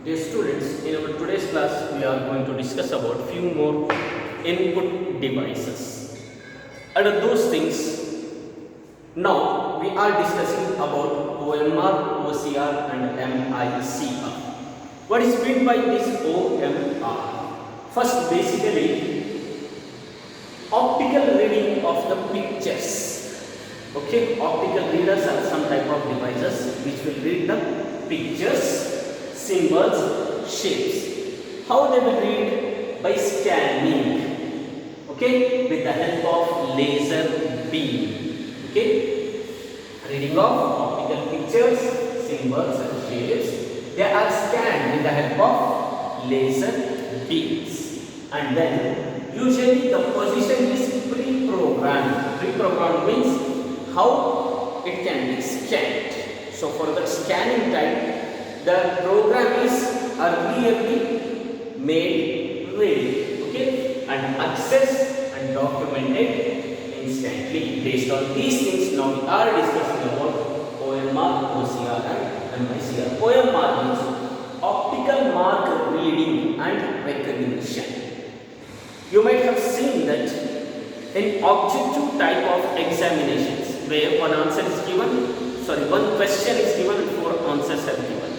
Dear students, in our today's class, we are going to discuss about few more input devices. And those things, now we are discussing about OMR, OCR and MICR. What is meant by this OMR? First, basically, optical reading of the pictures. Okay, optical readers are some type of devices which will read the pictures, symbols, shapes. How they will read? By scanning. Okay, with the help of laser beam. Okay, reading of optical pictures, symbols and shapes. They are scanned with the help of laser beams. And then usually the position is pre-programmed. Pre-programmed means how it can be scanned. So for the scanning time, the program is earlierly made ready, okay, and accessed and documented instantly. Based on these things, now we are discussing about OMR, OCR and MICR. OMR means optical mark reading and recognition. You might have seen that in objective type of examinations, where one answer is given, one question is given and 4 answers are given.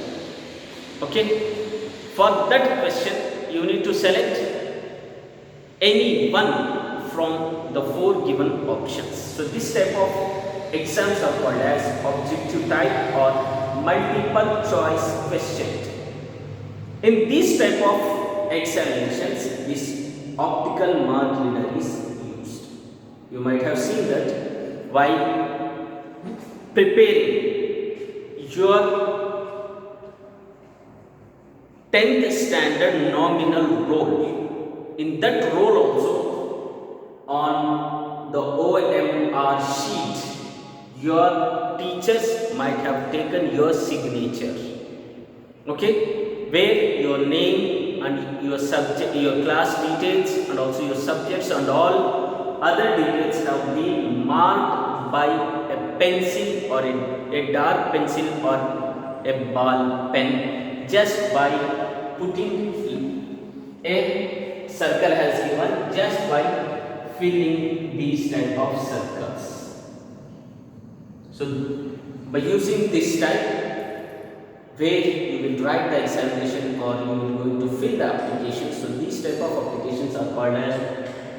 Okay, for that question you need to select any one from the 4 given options. So this type of exams are called as objective type or multiple choice question. In this type of examinations, this optical mark reader is used. You might have seen that while preparing your 10th standard nominal roll, in that roll also on the OMR sheet, your teachers might have taken your signature, okay, where your name and your subject, your class details and also your subjects and all other details have been marked by a pencil or a dark pencil or a ball pen, just by putting a circle has given, just by filling these type of circles. So by using this type, where you will write the examination or you will going to fill the application. So these type of applications are called as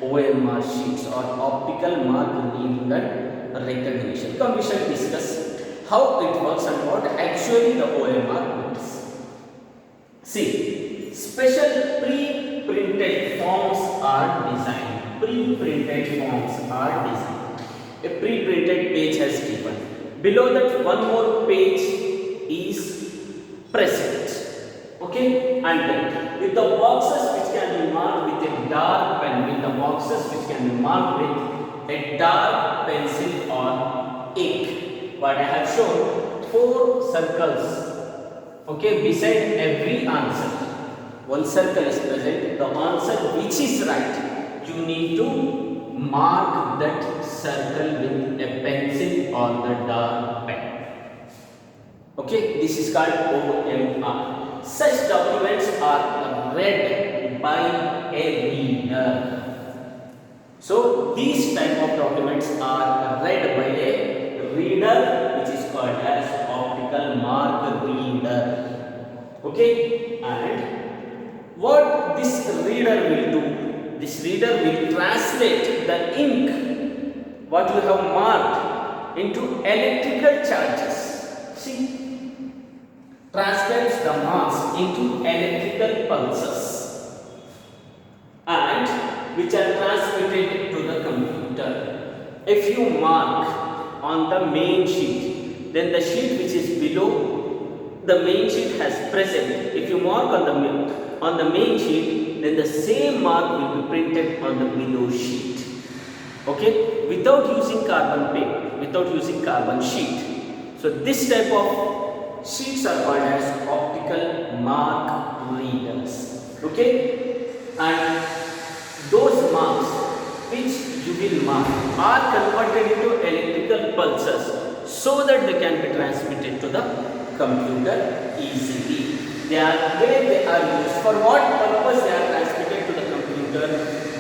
OMR sheets or optical mark reading and recognition. Come, we shall discuss how it works and what actually the OMR means. See, special pre-printed forms are designed. Pre-printed forms are designed. A pre-printed page has given. Below that, one more page is present. Okay, and then with the boxes which can be marked with a dark pen, with the boxes which can be marked with a dark pencil or ink. What I have shown, 4 circles, okay, beside every answer. One circle is present, the answer which is right, you need to mark that circle with a pencil or the dark pen. Okay, this is called OMR. Such documents are read by a reader. So these type of documents are read by a reader, which is called as optical mark reader. Okay, and what this reader will do? This reader will translate the ink, what you have marked, into electrical charges. See, transcribes the marks into electrical pulses and which are transmitted to the computer. If you mark on the main sheet, then the sheet which is below the main sheet has present. If you mark on the main sheet, then the same mark will be printed on the below sheet. Okay, without using carbon paper, without using carbon sheet. So this type of sheets are called as optical mark readers. Okay, and those marks which you will mark are converted into electrical pulses so that they can be transmitted to the computer easily. They are where they are used. For what purpose they are transmitted to the computer?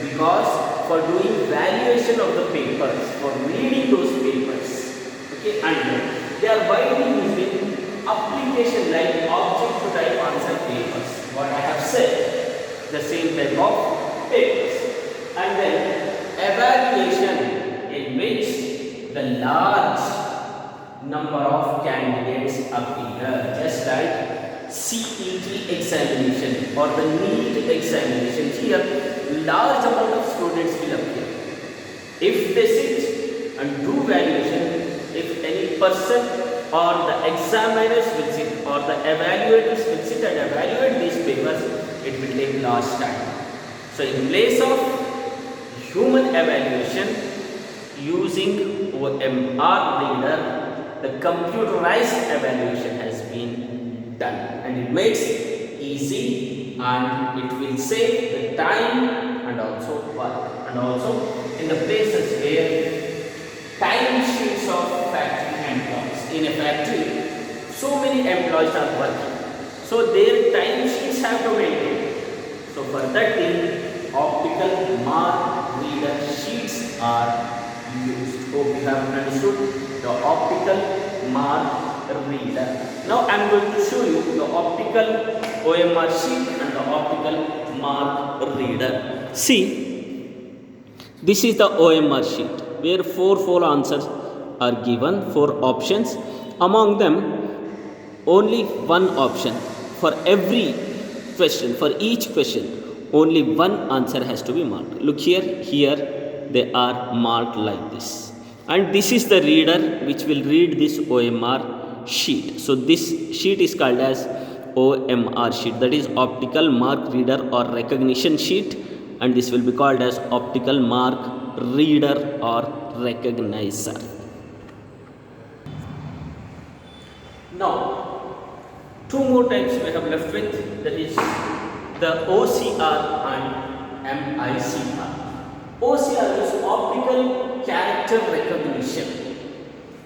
Because for doing valuation of the papers, for reading those papers. Okay, and they are widely used in application like object to type answer papers. What I have said, the same type of papers. And then evaluation, in which the large number of candidates appear, just like CET examination or the NEET examination. Here, large amount of students will appear. If they sit and do valuation, if any person or the examiners will sit or the evaluators will sit and evaluate these papers, it will take large time. So, in place of human evaluation using OMR reader, the computerized evaluation has been done, and it makes easy and it will save the time and also work. And also in the places where time sheets of factory employees, in a factory so many employees are working, so their time sheets have to maintain. So for that thing, optical mark reader sheets are used. Hope you have understood the optical mark reader. Now I am going to show you the optical OMR sheet and the optical mark reader. See, this is the OMR sheet where four answers are given, 4 options. Among them, only one option for every question. For each question, only one answer has to be marked. Look here, they are marked like this. And this is the reader which will read this OMR sheet. So this sheet is called as OMR sheet, that is optical mark reader or recognition sheet, and this will be called as optical mark reader or recognizer. Now, 2 more types we have left with, that is the OCR and MICR. OCR is optical character recognition,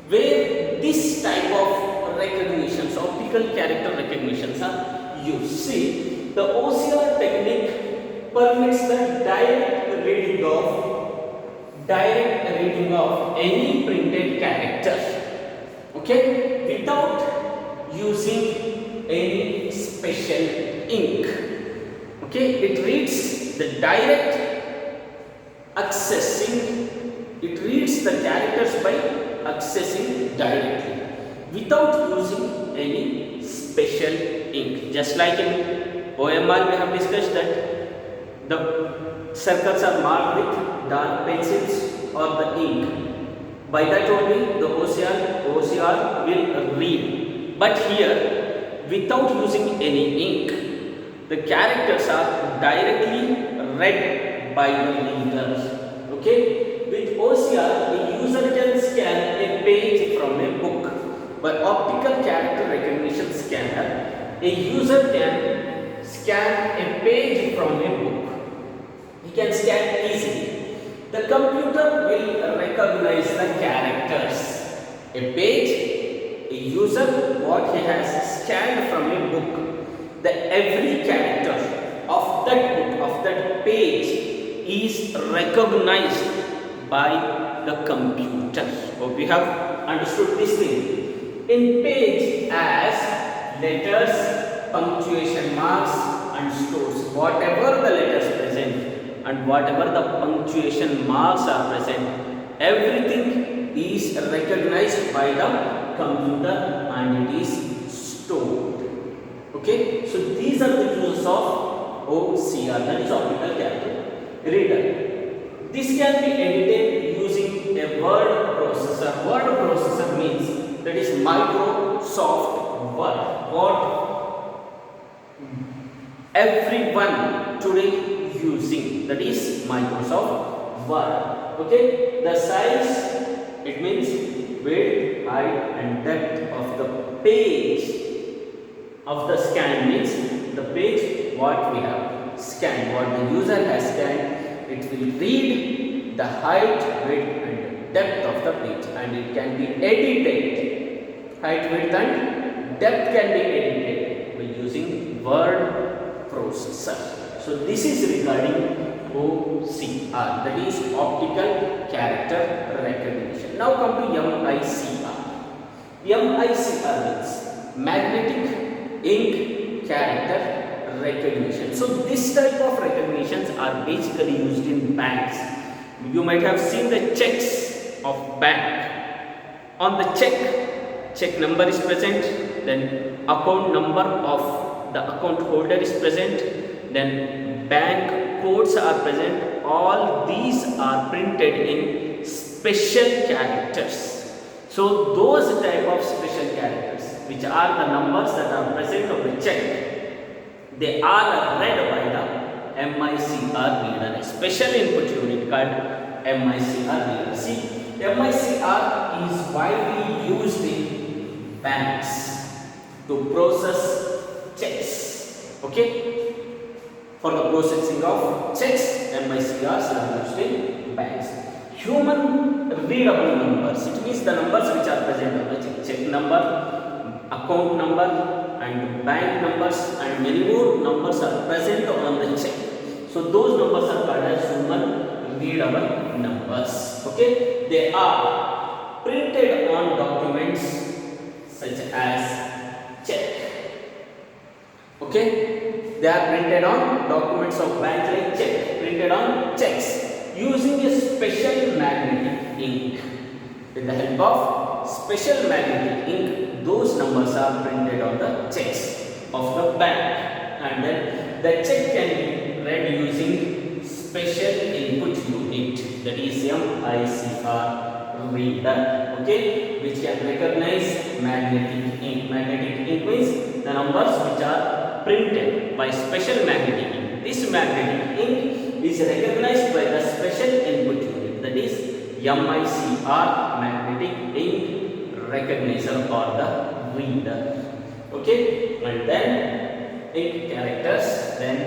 where this type of recognitions, optical character recognitions are used. See, the OCR technique permits the direct reading of any printed character, okay, without using any special ink. Okay, it reads the direct accessing, it reads the characters by accessing directly without using any special ink. Just like in OMR we have discussed that the circles are marked with dark pencils or the ink. By that only the OCR will read. But here, without using any ink, the characters are directly read by the readers. Okay, with OCR, the user can scan a page from a book. By optical character recognition scanner, a user can scan a page from a book. He can scan easily. The computer will recognize the characters. A page, a user, what he has scanned from a book. Every character of that book, of that page, is recognized by the computer. Hope you have understood this thing. In page as letters, punctuation marks and stores, whatever the letters present and whatever the punctuation marks are present, everything is recognized by the computer and it is stored. Okay, so these are the uses of OCR, that is optical character reader. This can be edited using a word processor. Word processor means that is Microsoft Word. What everyone today using, that is Microsoft Word. Okay, the size, it means width, height and depth of the page of the scan, means the page what we have scanned, what the user has scanned, it will read the height, width and depth of the page, and it can be edited. Height, width and depth can be edited by using word processor. So this is regarding OCR, that is optical character recognition. Now come to MICR. MICR means magnetic ink character recognition. So this type of recognitions are basically used in banks. You might have seen the checks of bank. On the check number is present, then account number of the account holder is present, then bank codes are present. All these are printed in special characters. So those type of special characters, which are the numbers that are present on the check, they are read by the MICR reader, a special input unit called MICR reader. See, MICR is widely used in banks to process checks. Okay, for the processing of checks, MICRs are used in banks. Human readable numbers, it means the numbers which are present on the check number, account number, and bank numbers, and many more numbers are present on the check. So those numbers are called as human readable numbers. Okay, they are printed on documents such as check. Okay, they are printed on documents of bank like check, printed on checks using a special magnetic ink. With the help of special magnetic ink, those numbers are printed on the checks of the bank, and then the check can be read using special input unit, that is MICR reader. Okay, which can recognize magnetic ink. Magnetic ink means the numbers which are printed by special magnetic ink. This magnetic ink is recognized by the special input unit, that is MICR, magnetic ink recognizer, or the reader. Okay, and then ink characters. Then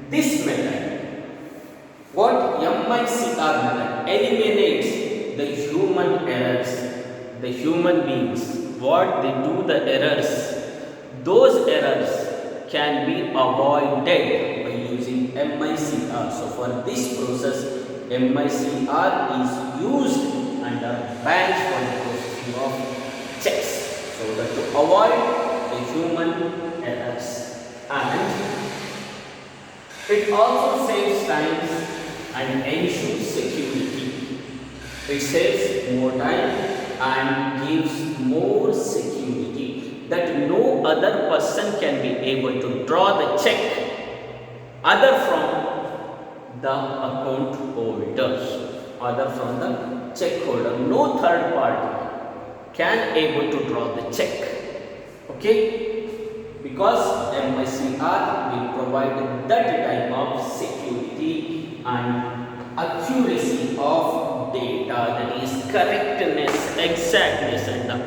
this method, what MICR method eliminates the human errors, the human beings, what they do, the errors, those errors can be avoided by using MICR. So for this process, MICR is used under banks for the processing of checks, so that to avoid the human errors, and it also saves time and ensures security. It saves more time and gives more security, that no other person can be able to draw the check other from the account holders, other from the check holder. No third party can able to draw the check. Okay, because MICR will provide that type of security and accuracy of data, that is correctness, exactness, and the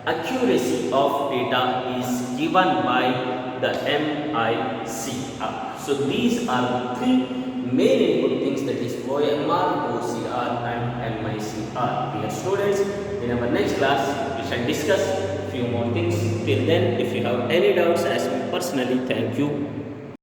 accuracy of data is given by the MICR. So these are the three main input things, that is OMR, OCR, and MICR. Dear students, in our next class we shall discuss few more things. Till then, if you have any doubts, ask me personally. Thank you.